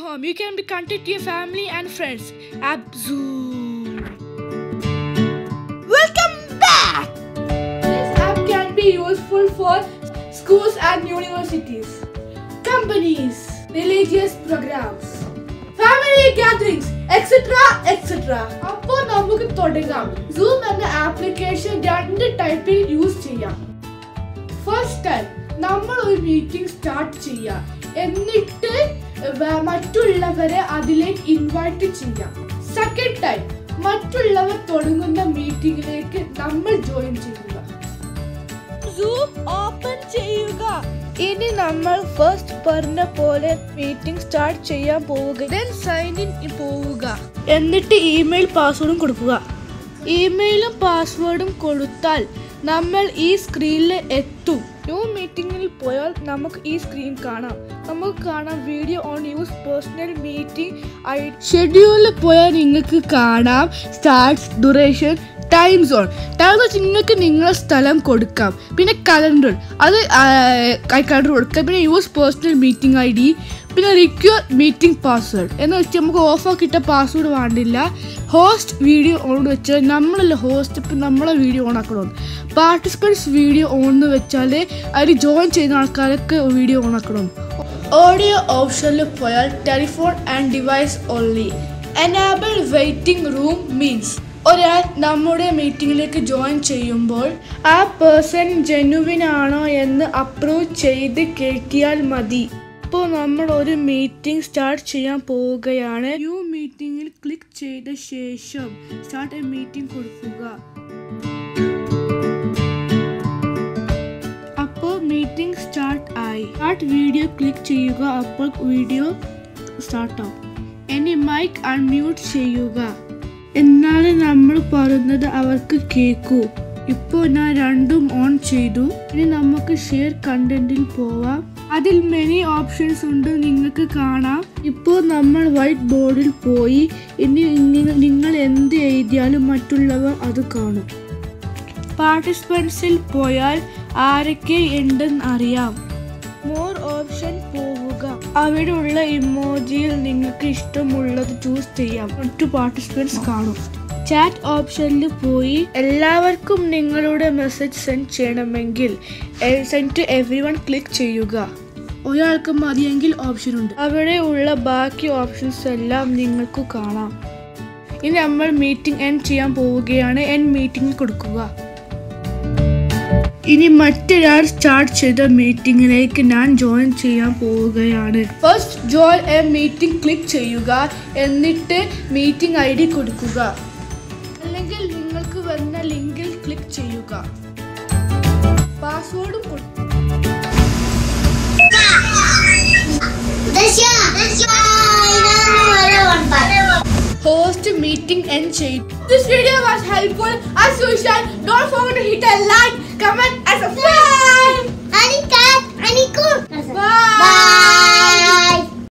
home. You can be connected to your family and friends. App Zoom. Welcome back! This app can be useful for schools and universities, companies, religious programs, family gatherings, etc. etc. അപ്പോൾ നമുക്ക് തുടങ്ങാം. Zoom എന്ന application രണ്ട് ടൈപ്പിൽ use ചെയ്യാം. First time നമ്മൾ ഒരു meeting start ചെയ്യാം, എന്നിട്ട് മറ്റുള്ളവരെ അതിലേക്ക് ഇൻവൈറ്റ് ചെയ്യാം. സെക്കൻഡ് ടൈം മറ്റുള്ളവർ തുടങ്ങുന്ന മീറ്റിംഗിലേക്ക് നമ്മൾ ജോയിൻ ചെയ്യുക. Zoom ഓപ്പൺ ചെയ്യുക. ഇനി നമ്മൾ ഫസ്റ്റ് പറഞ്ഞ പോലെ മീറ്റിംഗ് സ്റ്റാർട്ട് ചെയ്യാൻ പോവുക. then സൈൻ ഇൻ പോവുക. എന്നിട്ട് ഇമെയിൽ പാസ്വേഡും കൊടുക്കുക. ഇമെയിലും പാസ്വേഡും കൊടുത്താൽ നമ്മൾ ഈ സ്ക്രീനിൽ എത്തും. ന്യൂ മീറ്റിംഗിൽ പോയാൽ നമുക്ക് ഈ സ്ക്രീൻ കാണാം. നമുക്ക് കാണാം video own use personal meeting ഷെഡ്യൂളിൽ പോയാൽ നിങ്ങൾക്ക് കാണാം start, duration, time zone. Time വെച്ച് നിങ്ങൾക്ക് നിങ്ങളുടെ സ്ഥലം കൊടുക്കാം. പിന്നെ കലണ്ടർ, അത് കലണ്ടർ കൊടുക്കാം. പിന്നെ യൂസ് പേഴ്സണൽ മീറ്റിംഗ് ID, പിന്നെ റിക്വയർ മീറ്റിംഗ് പാസ്വേഡ് എന്ന് വെച്ചാൽ നമുക്ക് ഓഫാക്കിയിട്ട പാസ്വേഡ് വേണ്ടില്ല. ഹോസ്റ്റ് വീഡിയോ ഓൺ വെച്ചാൽ നമ്മളല്ല ഹോസ്റ്റ്, ഇപ്പം നമ്മളെ വീഡിയോ ഓൺ ആക്കണം. പാർട്ടിസിപ്പൻസ് വീഡിയോ ഓൺ എന്ന് വെച്ചാൽ അതിൽ ജോയിൻ ചെയ്യുന്ന ആൾക്കാരൊക്കെ വീഡിയോ ഓൺ ആക്കണം. ഓഡിയോ ഓപ്ഷനിൽ പോയാൽ telephone and device only. Enable waiting room means ഒരാൾ നമ്മുടെ മീറ്റിങ്ങിലേക്ക് ജോയിൻ ചെയ്യുമ്പോൾ ആ പേഴ്സൺ ജെനുവിൻ ആണോ എന്ന് അപ്രൂവ് ചെയ്ത് കേട്ടിയാൽ മതി. ഇപ്പോൾ നമ്മൾ ഒരു മീറ്റിംഗ് സ്റ്റാർട്ട് ചെയ്യാൻ പോവുകയാണ്. ന്യൂ മീറ്റിംഗിൽ ക്ലിക്ക് ചെയ്ത ശേഷം സ്റ്റാർട്ട് എ മീറ്റിംഗ് കൊടുക്കുക. അപ്പോൾ മീറ്റിംഗ് സ്റ്റാർട്ട് ആയി. സ്റ്റാർട്ട് വീഡിയോ ക്ലിക്ക് ചെയ്യുക. അപ്പോൾ വീഡിയോ സ്റ്റാർട്ട് ആവും. ഇനി മൈക്ക് അൺമ്യൂട്ട് ചെയ്യുക. എന്നാണ് നമ്മൾ പറയുന്നത് അവർക്ക് കേൾക്കൂ. ഇപ്പോൾ ഞാൻ രണ്ടും ഓൺ ചെയ്തു. ഇനി നമുക്ക് ഷെയർ കണ്ടന്റിൽ പോവാം. അതിൽ മെനി ഓപ്ഷൻസ് ഉണ്ട്, നിങ്ങൾക്ക് കാണാം. ഇപ്പോൾ നമ്മൾ വൈറ്റ് ബോർഡിൽ പോയി. ഇനി നിങ്ങൾ എന്ത് എഴുതിയാലും മറ്റുള്ളവർ അത് കാണും. പാർട്ടിസിപ്പൻസിൽ പോയാൽ ആരൊക്കെ ഉണ്ടെന്ന് അറിയാം. മോർ ഓപ്ഷൻ പോവുക. അവിടെയുള്ള ഇമോജിയിൽ നിങ്ങൾക്ക് ഇഷ്ടമുള്ളത് ചൂസ് ചെയ്യാം. മറ്റു പാർട്ടിസിപ്പൻസ് കാണും. ചാറ്റ് ഓപ്ഷനിൽ പോയി എല്ലാവർക്കും നിങ്ങളുടെ മെസ്സേജ് സെൻഡ് ചെയ്യണമെങ്കിൽ സെൻഡ് ടു എവരിവൺ ക്ലിക്ക് ചെയ്യുക. ഒരാൾക്ക് മതിയെങ്കിൽ ഓപ്ഷൻ ഉണ്ട്. അവിടെ ഉള്ള ബാക്കി ഓപ്ഷൻസ് എല്ലാം നിങ്ങൾക്ക് കാണാം. ഇനി നമ്മൾ മീറ്റിംഗ് എൻഡ് ചെയ്യാൻ പോവുകയാണ്. എൻഡ് മീറ്റിംഗ് കൊടുക്കുക. ഇനി മറ്റൊരാൾ സ്റ്റാർട്ട് ചെയ്ത മീറ്റിംഗിലേക്ക് ഞാൻ ജോയിൻ ചെയ്യാൻ പോവുകയാണ്. First join A meeting click ചെയ്യുക. എന്നിട്ട് മീറ്റിംഗ് ID കൊടുക്കുക. അല്ലെങ്കിൽ നിങ്ങൾക്ക് വന്ന ലിങ്കിൽ ക്ലിക്ക് ചെയ്യുക. പാസ്വേഡും കൊടുക്കുക. Host meeting end ചെയ്തു. This video was helpful as usual. Don't forget to hit a like, comment and subscribe.